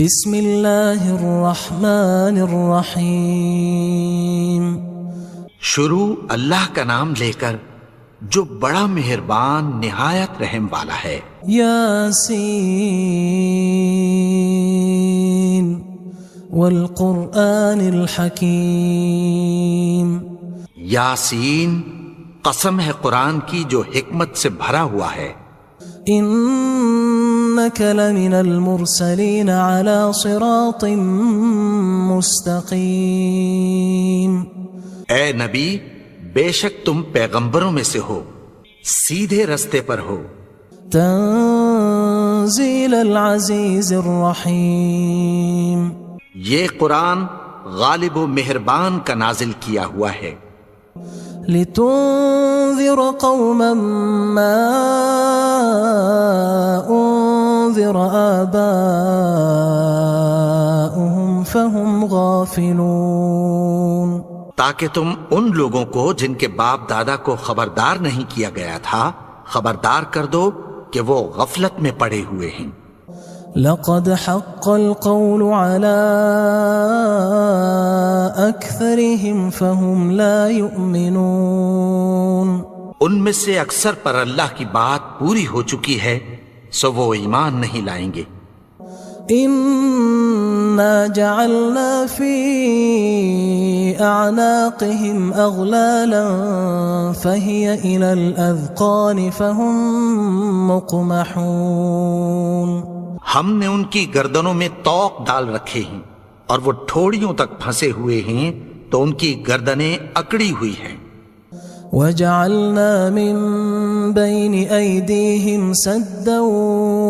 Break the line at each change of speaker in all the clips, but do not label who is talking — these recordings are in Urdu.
بسم اللہ الرحمن الرحیم۔
شروع اللہ کا نام لے کر جو بڑا مہربان نہایت رحم والا ہے۔
یاسین والقرآن الحکیم۔
یاسین، قسم ہے قرآن کی جو حکمت سے بھرا ہوا ہے۔
انک لمن المرسلین علی صراط مستقیم۔
اے نبی، بے شک تم پیغمبروں میں سے ہو، سیدھے رستے پر ہو۔
تنزیل العزیز الرحیم۔
یہ قرآن غالب و مہربان کا نازل کیا ہوا ہے۔
لتنذر قوما ما انذر آباؤهم فهم غافلون۔
تاکہ تم ان لوگوں کو جن کے باپ دادا کو خبردار نہیں کیا گیا تھا خبردار کر دو کہ وہ غفلت میں پڑے ہوئے ہیں۔
لقد حق القول على أكثرهم فهم لا يؤمنون۔
ان میں سے اکثر پر اللہ کی بات پوری ہو چکی ہے سو وہ ایمان نہیں لائیں گے۔
إنا جعلنا في أعناقهم أغلالا فهي إلى الأذقان فهم مقمحون۔
ہم نے ان کی گردنوں میں طوق ڈال رکھے ہیں اور وہ ٹھوڑیوں تک پھنسے ہوئے ہیں تو ان کی گردنیں اکڑی ہوئی ہیں۔
وَجَعَلْنَا مِن بَيْنِ أَيْدِيهِمْ سَدًّا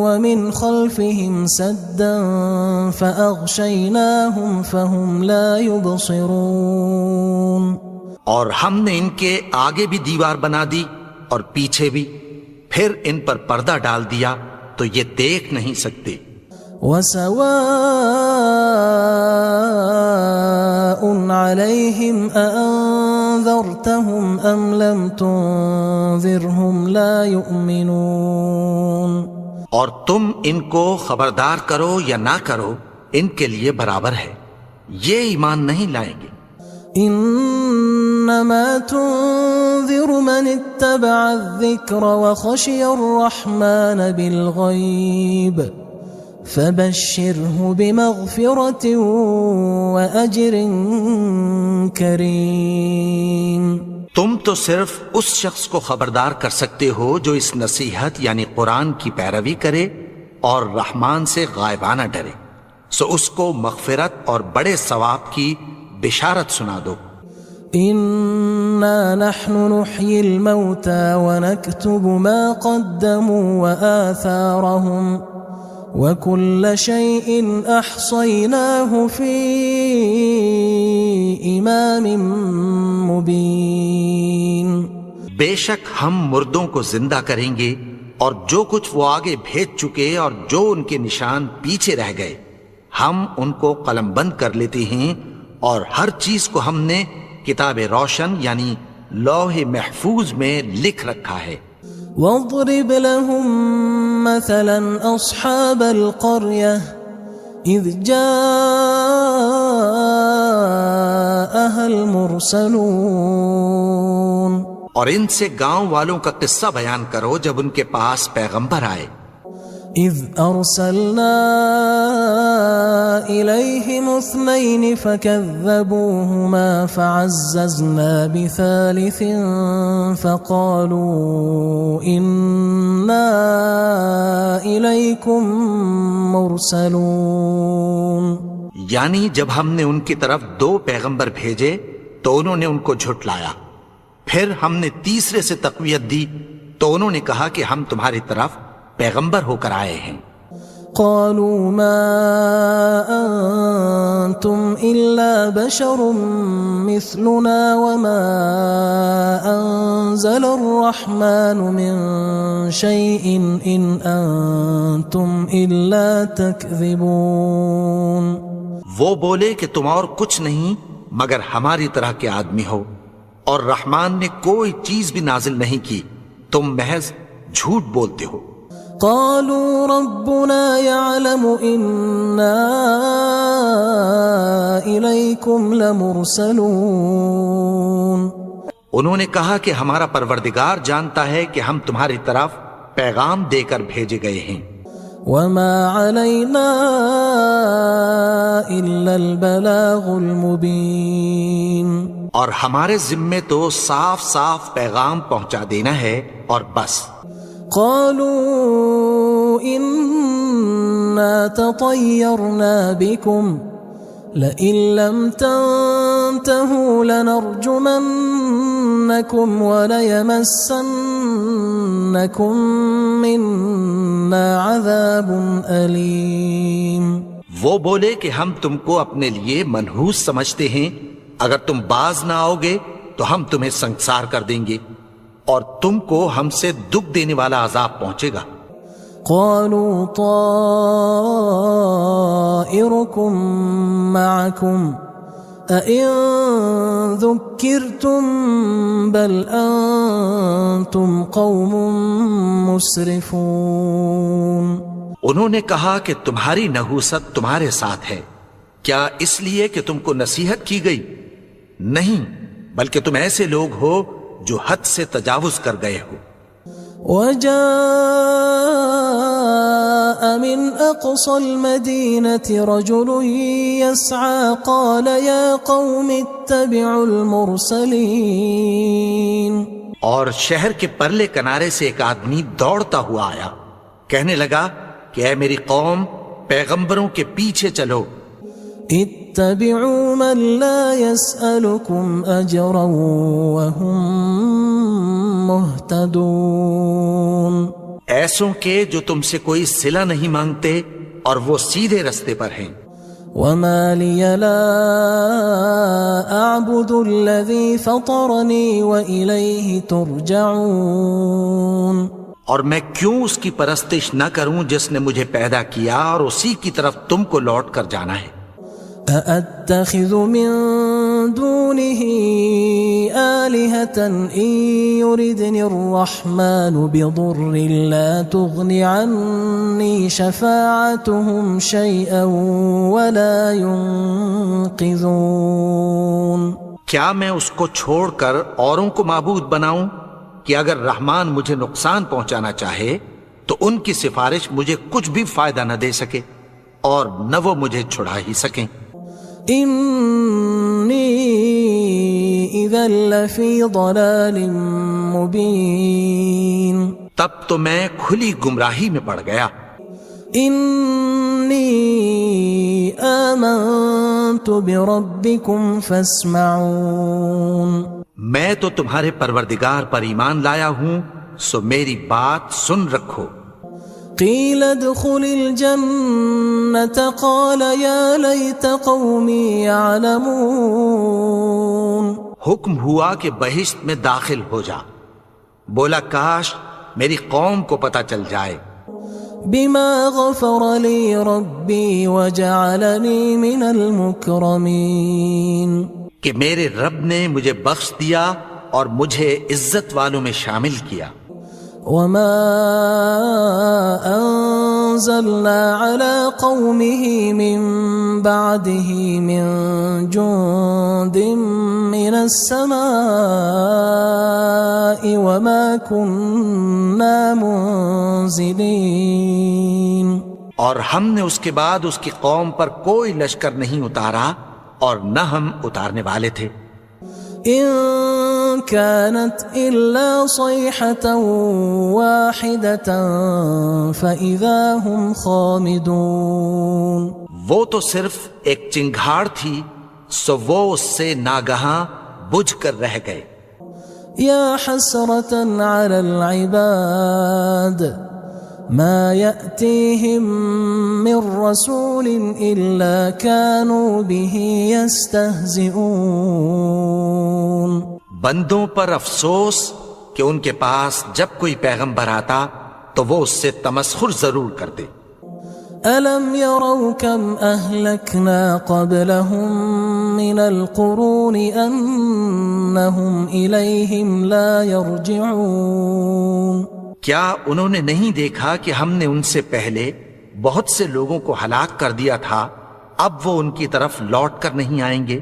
وَمِنْ خَلْفِهِمْ سَدًّا فَأَغْشَيْنَاهُمْ فَهُمْ لَا يُبْصِرُونَ۔ اور ہم نے ان کے آگے بھی دیوار بنا دی اور پیچھے بھی، پھر ان پر پردہ ڈال دیا تو یہ دیکھ نہیں سکتے۔ وَسَوَاءٌ عَلَيْهِمْ أَأَنذَرْتَهُمْ أَمْ لَمْ تُنذِرْهُمْ لَا يُؤْمِنُونَ۔
اور تم ان کو خبردار کرو یا نہ کرو ان کے لیے برابر ہے، یہ ایمان نہیں لائیں گے۔
انما تنذر من اتبع الذکر وخشی الرحمن بالغیب فبشره بمغفرة وأجر کریم۔
تم تو صرف اس شخص کو خبردار کر سکتے ہو جو اس نصیحت یعنی قرآن کی پیروی کرے اور رحمان سے غائبانہ ڈرے، سو اس کو مغفرت اور بڑے ثواب کی بشارت سنا دو۔
انا نحن نحيي الموتى ونكتب ما قدموا وآثارهم وكل شيء احصيناه في امام مبين۔
بے شک ہم مردوں کو زندہ کریں گے اور جو کچھ وہ آگے بھیج چکے اور جو ان کے نشان پیچھے رہ گئے ہم ان کو قلم بند کر لیتے ہیں، اور ہر چیز کو ہم نے کتاب روشن یعنی لوح محفوظ میں لکھ رکھا ہے۔
واضرب لهم مثلا اصحاب القرية اذ جاءها المرسلون۔
اور ان سے گاؤں والوں کا قصہ بیان کرو جب ان کے پاس پیغمبر آئے۔
اذ ارسلنا الیہم اثنین فکذبوہما فعززنا بثالث فقالوا انا الیکم مرسلون۔
یعنی جب ہم نے ان کی طرف 2 پیغمبر بھیجے تو انہوں نے ان کو جھٹلایا، پھر ہم نے تیسرے سے تقویت دی تو انہوں نے کہا کہ ہم تمہاری طرف پیغمبر ہو کر آئے ہیں۔
قالوا ما انتم الا بشر مثلنا وما انزل الرحمن من شيء ان انتم الا تكذبون۔
وہ بولے کہ تم اور کچھ نہیں مگر ہماری طرح کے آدمی ہو، اور رحمان نے کوئی چیز بھی نازل نہیں کی، تم محض جھوٹ بولتے ہو۔
قالوا ربنا يعلم إنا إليكم لمرسلون.
انہوں نے کہا کہ ہمارا پروردگار جانتا ہے کہ ہم تمہاری طرف پیغام دے کر بھیجے گئے ہیں.
وما علينا إلا البلاغ المبين.
اور ہمارے ذمے تو صاف صاف پیغام پہنچا دینا ہے اور بس.
قالوا إنا تطيرنا بكم لئن لم تنتهوا لنرجمنكم وليمسنكم منا عذاب أليم.
وہ بولے کہ ہم تم کو اپنے لیے منحوس سمجھتے ہیں، اگر تم باز نہ آؤ گے تو ہم تمہیں سنسار کر دیں گے اور تم کو ہم سے دکھ دینے والا عذاب پہنچے گا.
قالوا طائركم معكم أئن ذكرتم بل أنتم قوم مسرفون.
انہوں نے کہا کہ تمہاری نحوست تمہارے ساتھ ہے، کیا اس لیے کہ تم کو نصیحت کی گئی؟ نہیں، بلکہ تم ایسے لوگ ہو جو حد سے تجاوز کر گئے ہو.
وجاء من أقصى المدينة رجل يسعى قال يا قوم اتبعوا المرسلين.
اور شہر کے پرلے کنارے سے ایک آدمی دوڑتا ہوا آیا، کہنے لگا کہ اے میری قوم، پیغمبروں کے پیچھے چلو.
اتبعوا من لا يسألكم أجرا وهم مهتدون.
ایسوں کے جو تم سے کوئی صلہ نہیں مانگتے اور وہ سیدھے رستے پر ہیں.
وما لي لا أعبد الذي فطرني وإليه ترجعون.
اور میں کیوں اس کی پرستش نہ کروں جس نے مجھے پیدا کیا اور اسی کی طرف تم کو لوٹ کر جانا ہے.
أأتخذ من دونه آلهة إن يردني الرحمن بضر لا تغن عني شفاعتهم شيئا ولا ينقذون.
کیا میں اس کو چھوڑ کر اوروں کو معبود بناؤں کہ اگر رحمان مجھے نقصان پہنچانا چاہے تو ان کی سفارش مجھے کچھ بھی فائدہ نہ دے سکے اور نہ وہ مجھے چھڑا ہی سکیں.
إني إذا لفي ضلال مبين.
تب تو میں کھلی گمراہی میں پڑ گیا.
إني آمنت بربكم فاسمعون.
میں تو تمہارے پروردگار پر ایمان لایا ہوں، سو میری بات سن رکھو.
قيل ادخل الجنة قال يا ليت قومي يعلمون.
حکم ہوا کہ بہشت میں داخل ہو جا. بولا کاش میری قوم کو پتہ چل جائے.
بما غفر لي ربي وجعلني من المكرمين.
کہ میرے رب نے مجھے بخش دیا اور مجھے عزت والوں میں شامل کیا.
وما أنزلنا على قومه من بعده من جند من السماء وما كنا منزلين.
اور ہم نے اس کے بعد اس کی قوم پر کوئی لشکر نہیں اتارا اور نہ ہم اتارنے والے تھے.
إن كانت إلا صيحة واحدة فإذا هم خامدون.
وہ تو صرف ایک چنگھاڑ تھی، سو وہ اس سے ناگہاں بجھ کر رہ گئے.
يا حسرة على العباد ما يأتيهم من رسول إلا كانوا به يستهزئون.
بندوں پر افسوس کہ ان کے پاس جب کوئی پیغمبر آتا تو وہ اس سے تمسخر ضرور کرتے.
ألم يروا كم أهلكنا قبلهم من القرون أنهم إليهم لا يرجعون.
کیا انہوں نے نہیں دیکھا کہ ہم نے ان سے پہلے بہت سے لوگوں کو ہلاک کر دیا تھا، اب وہ ان کی طرف لوٹ کر نہیں آئیں گے؟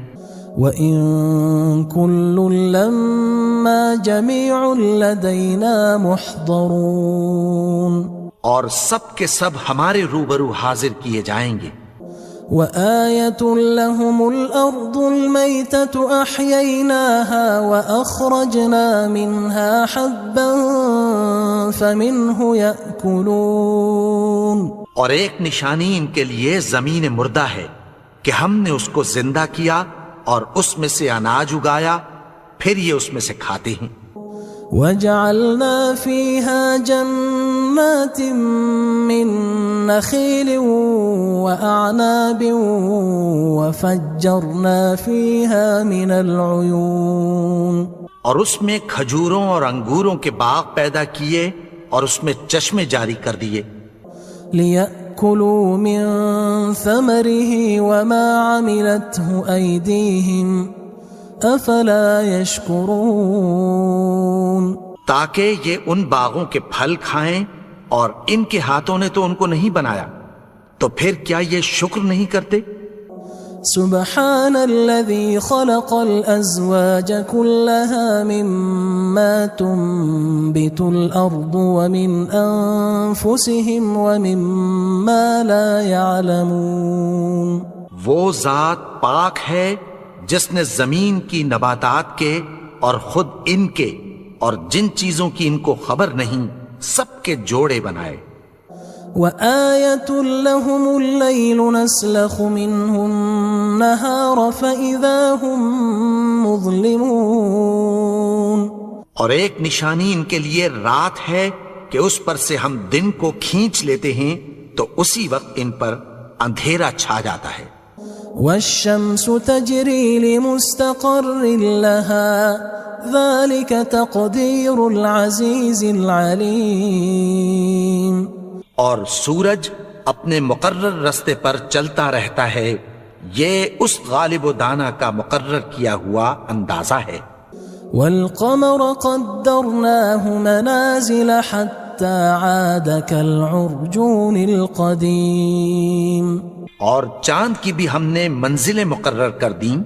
وَإِن كُلٌّ لَمَّا جَمِيعٌ لَدَيْنَا مُحْضَرُونَ،
اور سب کے سب ہمارے روبرو حاضر کیے جائیں گے۔
وَآيَةٌ لَهُمُ الْأَرْضُ الْمَيْتَةُ أَحْيَيْنَاهَا وَأَخْرَجْنَا مِنْهَا حَبًّا فَمِنْهُ يَأْكُلُونَ،
اور ایک نشانی ان کے لیے زمین مردہ ہے کہ ہم نے اس کو زندہ کیا اور اس میں سے اناج اگایا، پھر یہ اس میں سے کھاتے ہیں۔
وَجَعَلْنَا فِيهَا جَنَّاتٍ مِّن نَخِيلٍ وَأَعْنَابٍ وَفَجَّرْنَا فِيهَا مِنَ الْعُيُونِ،
اور اس میں کھجوروں اور انگوروں کے باغ پیدا کیے اور اس میں چشمے جاری کر دیے،
لِيَأْكُلُوا مِن ثَمَرِهِ وَمَا عَمِلَتْهُ أَيْدِيهِمْ أَفَلَا يَشْكُرُونَ،
تاکہ یہ ان باغوں کے پھل کھائیں، اور ان کے ہاتھوں نے تو ان کو نہیں بنایا، تو پھر کیا یہ شکر نہیں کرتے؟
سبحان الذي خلق الأزواج كلها مما تنبت الأرض ومن أنفسهم ومما لا يعلمون،
وہ ذات پاک ہے جس نے زمین کی نباتات کے اور خود ان کے اور جن چیزوں کی ان کو خبر نہیں سب کے جوڑے بنائے۔
وَآيَةٌ لَهُمُ اللَّيْلُ نَسْلَخُ مِنْهُ النَّهَارَ فَإِذَا هُمْ مُظْلِمُونَ،
اور ایک نشانی ان کے لیے رات ہے کہ اس پر سے ہم دن کو کھینچ لیتے ہیں تو اسی وقت ان پر اندھیرا چھا جاتا ہے۔
وَالشَّمْسُ تَجْرِي لِمُسْتَقَرٍّ لَهَا ذَلِكَ تَقْدِيرُ الْعَزِيزِ الْعَلِيمِ،
اور سورج اپنے مقرر رستے پر چلتا رہتا ہے، یہ اس غالب و دانا کا مقرر کیا ہوا اندازہ ہے۔
وَالْقَمَرَ قَدَّرْنَاهُ مَنَازِلَ حَتَّى عَادَ كَالْعُرْجُونِ الْقَدِيمِ،
اور چاند کی بھی ہم نے منزلیں مقرر کر دیں،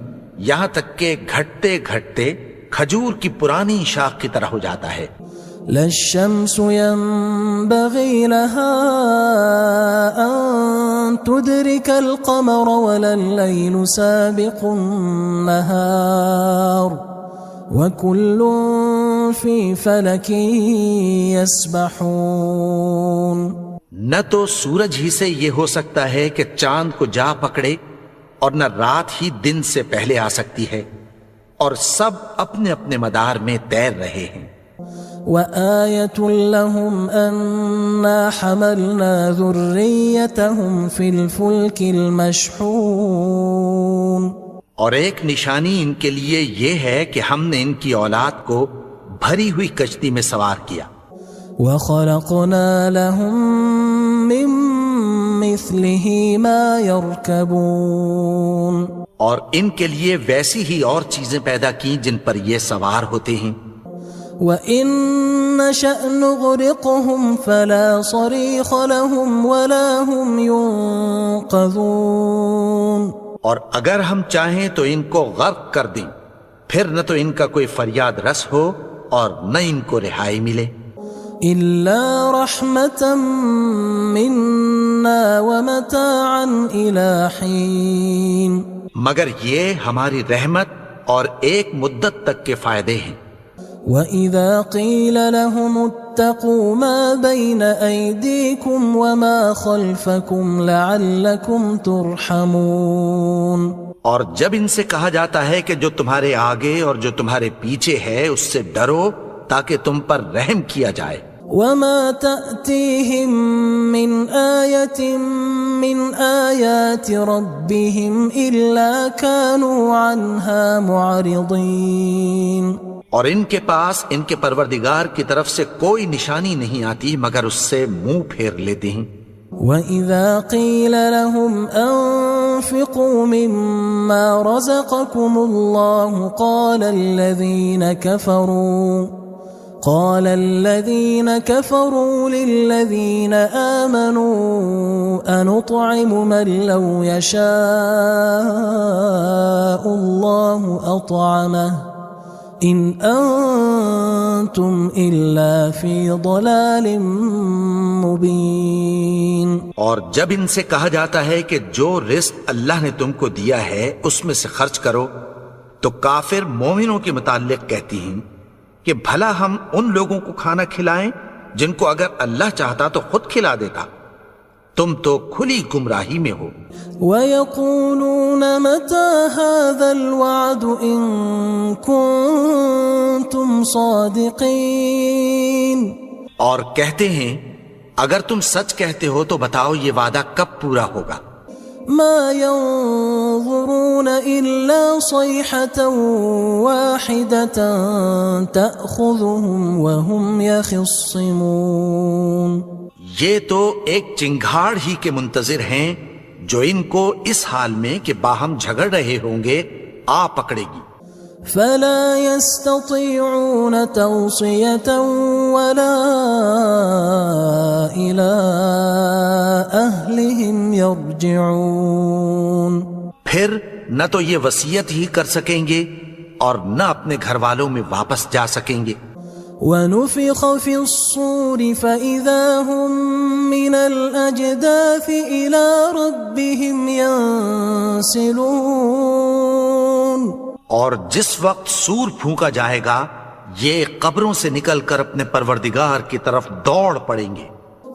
یہاں تک کہ گھٹتے گھٹتے کھجور کی پرانی شاخ کی طرح ہو جاتا ہے۔
لا الشمس ينبغي لها أن تدرك القمر ولا الليل سابق النهار وكل في فلك يسبحون،
نہ تو سورج ہی سے یہ ہو سکتا ہے کہ چاند کو جا پکڑے، اور نہ رات ہی دن سے پہلے آ سکتی ہے، اور سب اپنے اپنے مدار میں تیر رہے ہیں۔
وَآيَةٌ لَهُمْ أَنَّا حَمَلْنَا ذُرِّيَّتَهُمْ فِي الْفُلْكِ الْمَشْحُونِ،
اور ایک نشانی ان کے لیے یہ ہے کہ ہم نے ان کی اولاد کو بھری ہوئی کشتی میں سوار کیا۔
وَخَلَقْنَا لَهُم مِّن مِّثْلِهِ مَا يَرْكَبُونَ،
اور ان کے لیے ویسی ہی اور چیزیں پیدا کی جن پر یہ سوار ہوتے ہیں۔
وَإِن نَّشَأْ نُغْرِقْهُمْ فَلَا صَرِيخَ لَهُمْ وَلَا هُمْ يُنقَذُونَ،
اور اگر ہم چاہیں تو ان کو غرق کر دیں، پھر نہ تو ان کا کوئی فریاد رس ہو اور نہ ان کو رہائی ملے۔
إِلَّا رَحْمَةً مِّنَّا وَمَتَاعًا إِلَى حِينٍ،
مگر یہ ہماری رحمت اور ایک مدت تک کے فائدے ہیں۔
وَإِذَا قِيلَ لَهُمُ اتَّقُوا مَا بَيْنَ أَيْدِيكُمْ وَمَا خَلْفَكُمْ لَعَلَّكُمْ تُرْحَمُونَ،
اور جب ان سے کہا جاتا ہے کہ جو تمہارے آگے اور جو تمہارے پیچھے ہے اس سے ڈرو تاکہ تم پر رحم کیا جائے۔
وَمَا تَأْتِيهِم مِّنْ آيَةٍ مِّنْ آيَاتِ رَبِّهِمْ إِلَّا كَانُوا عَنْهَا مُعْرِضِينَ،
اور ان کے پاس ان کے پروردگار کی طرف سے کوئی نشانی نہیں آتی مگر اس سے منہ پھیر لیتے ہیں۔
وَإِذَا قِيلَ لَهُمْ أَنفِقُوا مِمَّا رَزَقَكُمُ اللَّهُ قال الذين كفروا للذين آمنوا أنطعم من لو يشاء الله أطعمه إن أنتم إلا في ضلال مبين۔
اور جب ان سے کہا جاتا ہے کہ جو رزق اللہ نے تم کو دیا ہے اس میں سے خرچ کرو، تو کافر مومنوں کے متعلق کہتی ہیں کہ بھلا ہم ان لوگوں کو کھانا کھلائیں جن کو اگر اللہ چاہتا تو خود کھلا دیتا، تم تو کھلی گمراہی میں ہو۔
وَيَقُولُونَ مَتَى هَذَا الْوَعْدُ إِن كُنتُمْ صَادِقِينَ،
اور کہتے ہیں اگر تم سچ کہتے ہو تو بتاؤ یہ وعدہ کب پورا ہوگا۔
ما ينظرون إلا صيحة واحدة تأخذهم وهم يخصمون،
یہ تو ایک چنگھاڑ ہی کے منتظر ہیں جو ان کو اس حال میں کہ باہم جھگڑ رہے ہوں گے آ پکڑے گی۔
فلا يستطيعون توصية ولا إلى أهلهم يرجعون،
پھر نہ تو یہ وصیت ہی کر سکیں گے اور نہ اپنے گھر والوں میں واپس جا سکیں گے۔
ونفخ في الصور فإذا هم من الأجداث إلى ربهم ينسلون،
اور جس وقت سور پھونکا جائے گا یہ قبروں سے نکل کر اپنے پروردگار کی طرف دوڑ پڑیں گے۔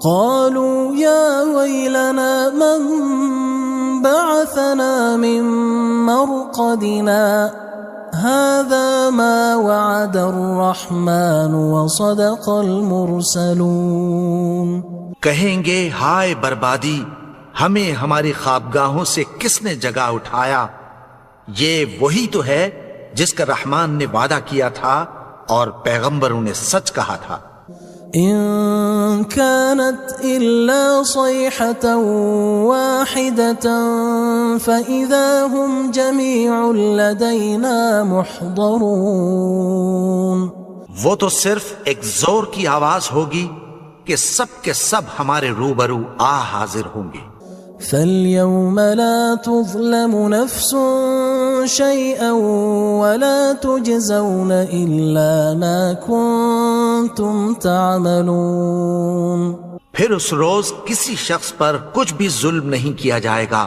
قالوا يا ويلنا من بعثنا من مرقدنا هذا ما وعد الرحمن وصدق المرسلون،
کہیں گے ہائے بربادی، ہمیں ہماری خوابگاہوں سے کس نے جگا اٹھایا، یہ وہی تو ہے جس کا رحمان نے وعدہ کیا تھا اور پیغمبروں نے سچ کہا تھا۔
إن كانت إلا صيحة واحدة فإذا هم جميع لدينا محضرون،
وہ تو صرف ایک زور کی آواز ہوگی کہ سب کے سب ہمارے روبرو آ حاضر ہوں گے۔
فاليوم لا تظلم نفس شيئا ولا تجزون إلا ما كنتم تعملون،
پھر اس روز کسی شخص پر کچھ بھی ظلم نہیں کیا جائے گا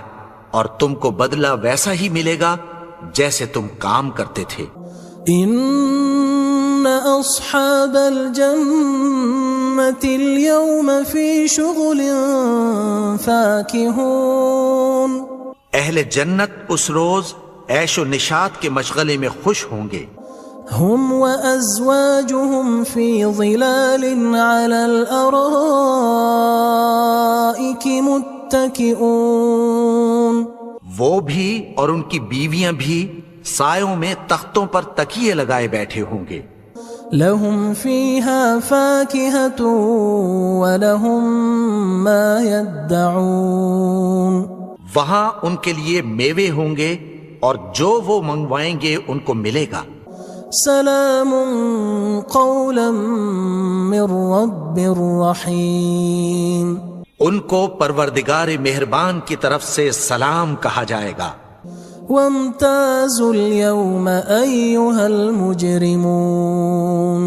اور تم کو بدلہ ویسا ہی ملے گا جیسے تم کام کرتے تھے۔
إن أصحاب الجنة اليوم في شغل فاكهون،
اہل جنت اس روز عیش و نشاط کے مشغلے میں خوش ہوں گے۔
هم وأزواجهم في ظلال على الأرائك متكئون،
وہ بھی اور ان کی بیویاں بھی سایوں میں تختوں پر تکیے لگائے بیٹھے ہوں گے۔
لهم فيها فاكهة ولهم ما يدعون،
وہاں ان کے لیے میوے ہوں گے اور جو وہ منگوائیں گے ان کو ملے گا۔
سلام قولا من رب رحیم،
ان کو پروردگار مہربان کی طرف سے سلام کہا جائے گا۔
وامتازوا اليوم أيها المجرمون،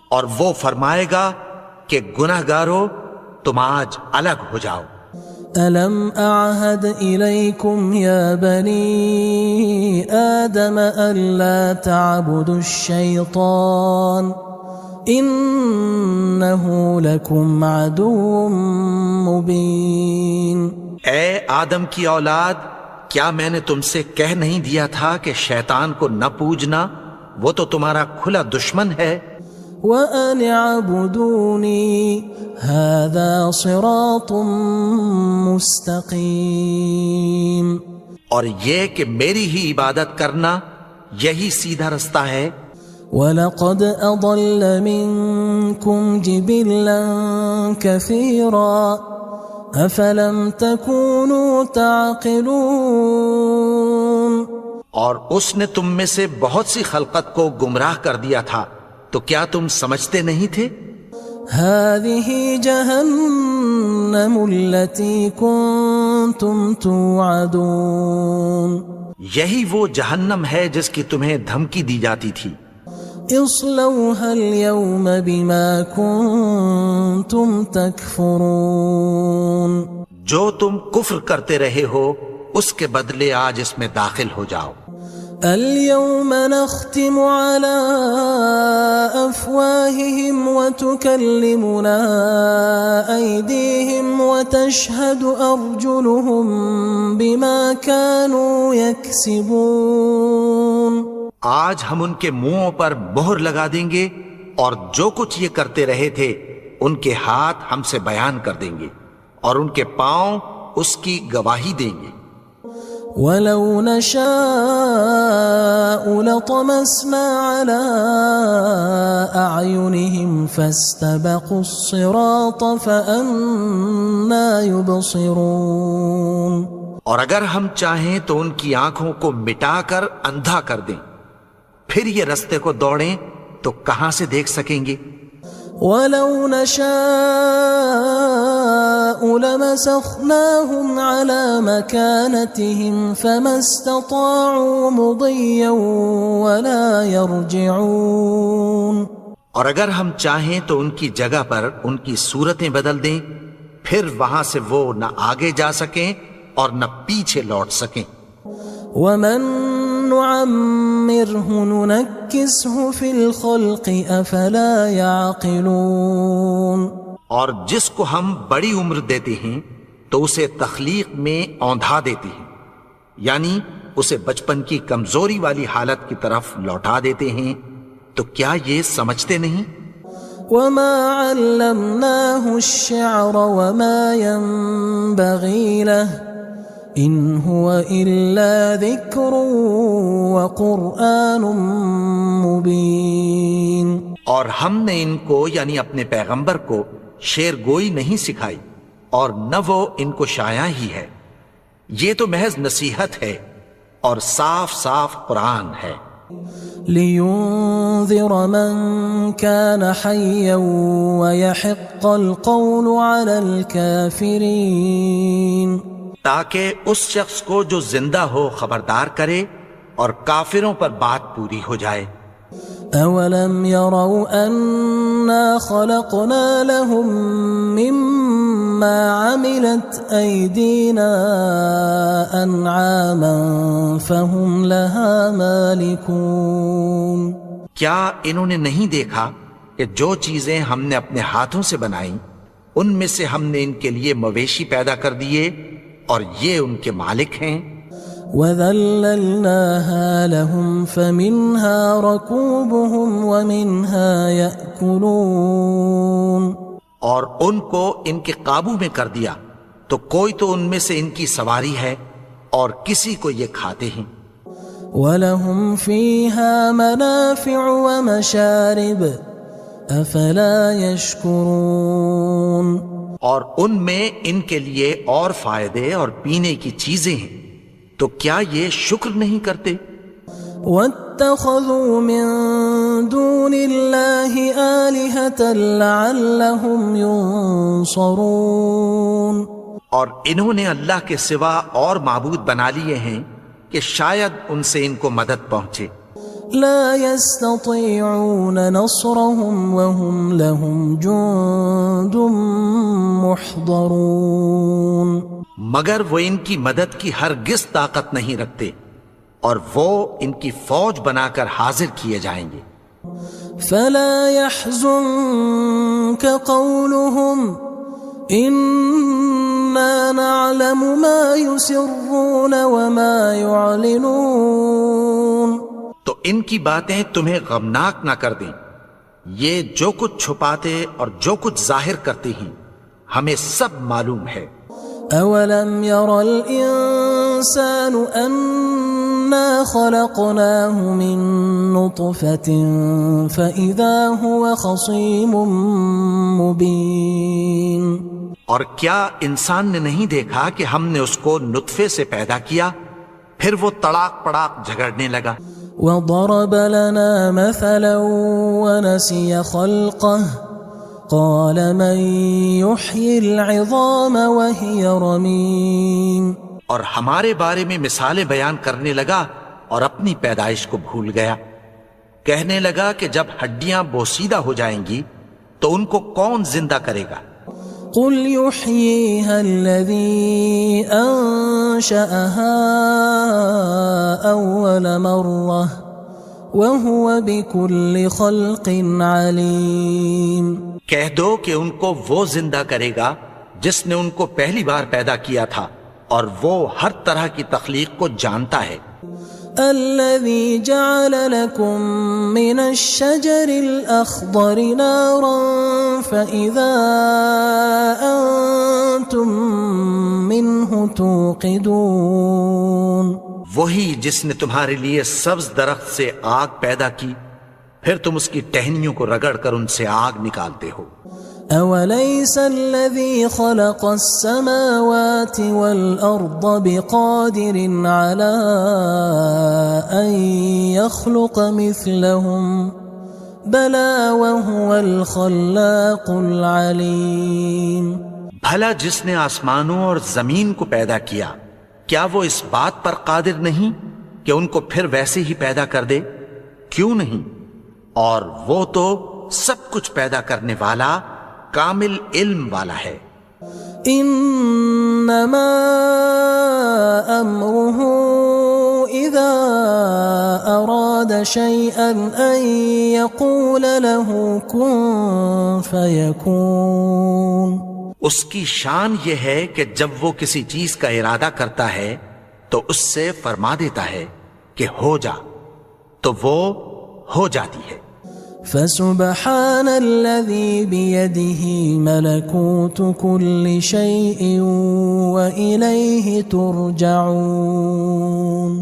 اور وہ فرمائے گا کہ گناہگارو تم آج الگ ہو جاؤ۔
ألم أعهد إليكم يا بني آدم ألا تعبدوا الشيطان إنه لكم عدو مبين۔
اے آدم کی اولاد، کیا میں نے تم سے کہہ نہیں دیا تھا کہ شیطان کو نہ پوجنا، وہ تو تمہارا کھلا دشمن ہے۔
وَأَنِ اعْبُدُونِي هَذَا صِرَاطٌ مُسْتَقِيمٌ،
اور یہ کہ میری ہی عبادت کرنا یہی سیدھا رستہ ہے۔
وَلَقَدْ أَضَلَّ مِنْكُمْ جِبِلًّا كَثِيرًا أَفَلَمْ تَكُونُوا تَعْقِلُونَ،
اور اس نے تم میں سے بہت سی خلقت کو گمراہ کر دیا تھا،
تو کیا تم سمجھتے نہیں تھے؟
هذه جهنم التي كنتم توعدون
یہی وہ جہنم ہے جس کی تمہیں دھمکی دی جاتی تھی.
اصلوها اليوم بما كنتم تكفرون
جو تم کفر کرتے رہے ہو اس کے بدلے آج اس میں داخل ہو جاؤ.
اليوم نختم على أفواههم وتكلمنا أيديهم وتشهد أرجلهم بما كانوا يكسبون.
آج ہم ان کے منہوں پر مہر لگا دیں گے اور جو کچھ یہ کرتے رہے تھے ان کے ہاتھ ہم سے بیان کر دیں گے اور ان کے پاؤں اس کی گواہی دیں گے.
ولو نشاء لطمسنا على أعينهم فاستبقوا الصراط فأنى يبصرون.
اور اگر ہم چاہیں تو ان کی آنکھوں کو مٹا کر اندھا کر دیں، پھر یہ رستے کو دوڑیں تو کہاں سے دیکھ سکیں گے.
ولو نشاء لمسخناهم على مكانتهم فما استطاعوا مضيا ولا يرجعون.
اور اگر ہم چاہیں تو ان کی جگہ پر ان کی صورتیں بدل دیں، پھر وہاں سے وہ نہ آگے جا سکیں اور نہ پیچھے لوٹ سکیں.
ومن نعمره ننكسه في الخلق افلا يعقلون.
اور جس کو ہم بڑی عمر دیتے ہیں تو اسے تخلیق میں اوندھا دیتے ہیں، یعنی اسے بچپن کی کمزوری والی حالت کی طرف لوٹا دیتے ہیں. تو کیا یہ سمجھتے نہیں؟
وما علمناه الشعر وما ينبغي له ان هو الا ذکر وقرآن مبین.
اور ہم نے ان کو یعنی اپنے پیغمبر کو شعر گوئی نہیں سکھائی اور نہ وہ ان کو شایع ہی ہے، یہ تو محض نصیحت ہے اور صاف صاف قرآن ہے.
لينذر من كان حيا ويحق القول على الكافرين.
تاکہ اس شخص کو جو زندہ ہو خبردار کرے اور کافروں پر بات پوری ہو جائے.
اولم يروا انا خلقنا لهم مما عملت ايدينا انعاما فهم لها مالكون.
کیا انہوں نے نہیں دیکھا کہ جو چیزیں ہم نے اپنے ہاتھوں سے بنائیں ان میں سے ہم نے ان کے لیے مویشی پیدا کر دیے اور یہ ان کے مالک ہیں.
وَذَلَّلْنَاهَا لَهُمْ فَمِنْهَا رَكُوبُهُمْ وَمِنْهَا يَأْكُلُونَ.
اور ان کو ان کے قابو میں کر دیا تو کوئی تو ان میں سے ان کی سواری ہے اور کسی کو یہ کھاتے ہیں.
وَلَهُمْ فِيهَا مَنَافِعُ وَمَشَارِبُ أَفَلَا يَشْكُرُونَ.
اور ان میں ان کے لیے اور فائدے اور پینے کی چیزیں ہیں، تو کیا یہ شکر نہیں کرتے؟
وَاتَّخَذُوا مِن دُونِ اللَّهِ آلِهَةً لَعَلَّهُمْ يُنصَرُونَ. اور
انہوں نے اللہ کے سوا اور معبود بنا لیے ہیں کہ شاید ان سے ان کو مدد پہنچے.
لا يستطيعون نصرهم وهم لهم جند محضرون.
مگر وہ ان کی مدد کی ہرگز طاقت نہیں رکھتے اور وہ ان کی فوج بنا کر حاضر کیے جائیں گے.
فلا يحزنك قولهم إنا نعلم ما يسرون وما يعلنون.
تو ان کی باتیں تمہیں غمناک نہ کر دیں، یہ جو کچھ چھپاتے اور جو کچھ ظاہر کرتے ہیں ہمیں سب معلوم ہے.
اولم ير الانسان انا خلقناه من نطفة فاذا هو خصيم مبين.
اور کیا انسان نے نہیں دیکھا کہ ہم نے اس کو نطفے سے پیدا کیا، پھر وہ تڑاک پڑاک جھگڑنے لگا.
وضرب لنا مثلا ونسي خلقه قال من يحيي العظام وهي رميم.
اور ہمارے بارے میں مثالیں بیان کرنے لگا اور اپنی پیدائش کو بھول گیا. کہنے لگا کہ جب ہڈیاں بوسیدہ ہو جائیں گی تو ان کو کون زندہ کرے گا؟
قل يحييها الذي أنشأها أول مرة وهو بكل خلق عليم.
کہہ دو کہ ان کو وہ زندہ کرے گا جس نے ان کو پہلی بار پیدا کیا تھا اور وہ ہر طرح کی تخلیق کو جانتا ہے.
الذي جعل لكم من الشجر الأخضر نارا فإذا أنتم منه توقدون.
وہی جس نے تمہارے لیے سبز درخت سے آگ پیدا کی پھر تم اس کی ٹہنیوں کو رگڑ کر ان سے آگ نکالتے ہو.
أوليس الذي خلق السماوات والأرض بقادر على أن يخلق مثلهم بلى وهو الخلاق العليم.
بھلا جس نے آسمانوں اور زمین کو پیدا کیا کیا وہ اس بات پر قادر نہیں کہ ان کو پھر ویسے ہی پیدا کر دے؟ کیوں نہیں؟ اور وہ تو سب کچھ پیدا کرنے والا کامل علم والا ہے.
انما امره اذا اراد شيئا ان يقول له كن فيكون.
اس کی شان یہ ہے کہ جب وہ کسی چیز کا ارادہ کرتا ہے تو اس سے فرما دیتا ہے کہ ہو جا تو وہ ہو جاتی ہے.
فسبحان الذي بيده ملكوت كل شيء وإليه ترجعون.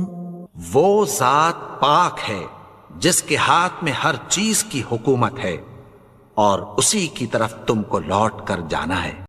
وہ ذات پاک ہے جس کے ہاتھ میں ہر چیز کی حکومت ہے اور اسی کی طرف تم کو لوٹ کر جانا ہے.